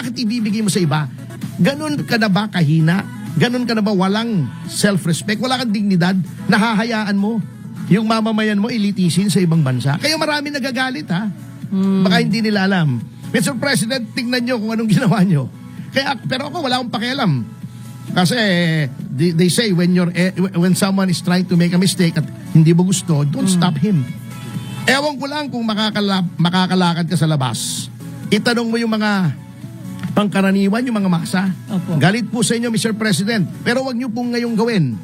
Bakit ibibigay mo sa iba? Ganun ka na ba kahina? Ganun ka na ba walang self-respect? Wala kang dignidad? Nahahayaan mo yung mamamayan mo ilitisin sa ibang bansa? Kaya marami nagagalit, ha? Baka hindi nila alam. Mr. President, tingnan nyo kung anong ginawa nyo. Pero ako, wala akong pakialam. Kasi they say when someone is trying to make a mistake at hindi mo gusto, don't stop him. Ewan ko lang kung makakalakad ka sa labas. Itanong mo yung mga pangkaraniwan, yung mga masa. Opo. Galit po sa inyo, Mr. President. Pero wag nyo pong ngayong gawin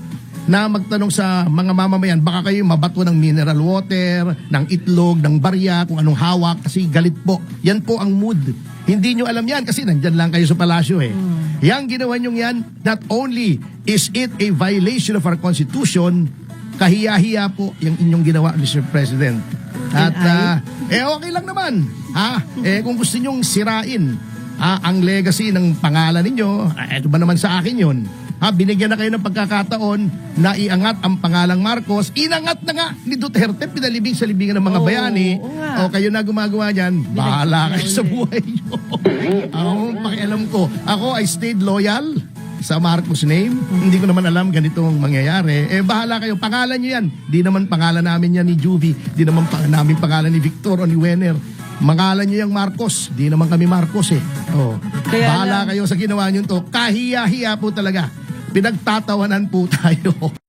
na magtanong sa mga mamamayan, baka kayo mabato ng mineral water, ng itlog, ng barya, kung anong hawak, kasi galit po. Yan po ang mood. Hindi nyo alam yan kasi nandyan lang kayo sa palasyo eh. Yang ginawa nyo yan, not only is it a violation of our Constitution, kahiya-hiya po yung inyong ginawa, Mr. President. At okay lang naman. Kung gusto nyong sirain ang legacy ng pangalan ninyo, eto ba naman sa akin yun? Binigyan na kayo ng pagkakataon na iangat ang pangalang Marcos. Inangat na nga ni Duterte, pinalibing sa libingan ng mga bayani. O kayo na gumagawa dyan, bahala kayo sa buhay nyo. Pakialam ko. Ako, I stayed loyal sa Marcos name. Hindi ko naman alam ganito ang mangyayari. Bahala kayo. Pangalan nyo yan. Di naman pangalan namin yan ni Juvie. Di naman namin pangalan ni Victor o ni Wenner. Mangalan nyo yung Marcos. Di naman kami Marcos eh. Bahala kayo sa ginawa nyo to. Kahiya-hiya po talaga. Pinagtatawanan po tayo.